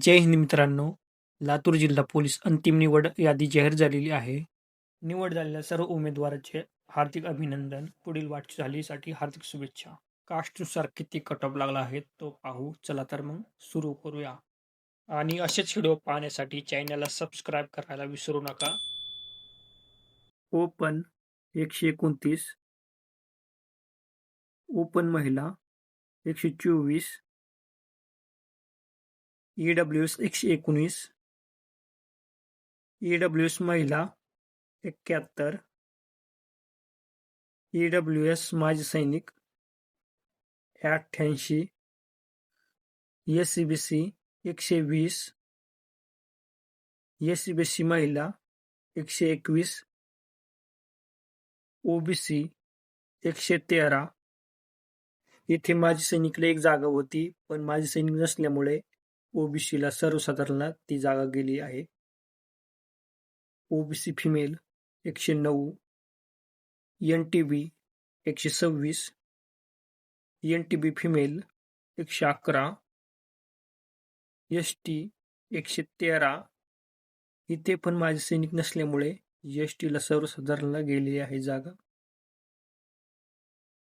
जय हिंद मित्रांनो. लातूर जिल्हा पोलीस अंतिम निवड यादी जाहीर झालेली आहे. निवड झालेल्या सर्व उमेदवारांचे हार्दिक अभिनंदन. पुढील वाटचालीसाठी हार्दिक शुभेच्छा. कास्टनुसार किती कट ऑफ लागला आहे तो पाहू. चला तर मग सुरू करूया. आणि असेच व्हिडिओ पाहण्यासाठी चॅनलला सबस्क्राईब करायला विसरू नका. ओपन 129, ओपन महिला 124, EWS 119, EWS महिला 71, EWS माजी सैनिक 88, SCBC 120, SCBC महिला 121, OBC 113. इथे माजी सैनिकला एक जागा होती, पण माजी सैनिक नसल्यामुळे ओबीसीला सर्वसाधारणला ती जागा गेली आहे. OBC female 109, NTB 126, NTB female 111, ST 113. इथे पण माजी सैनिक नसल्यामुळे STला सर्वसाधारणला गेली आहे जागा.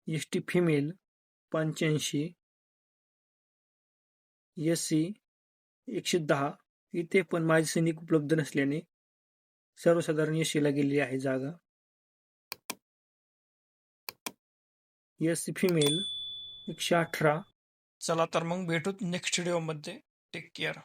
ST female 85, SC 110. इथे पण माजी सैनिक उपलब्ध नसल्याने सर्वसाधारण SCला गेली आहे जागा. SC female 118. चला तर मग भेटूत नेक्स्ट व्हिडिओमध्ये. Take care.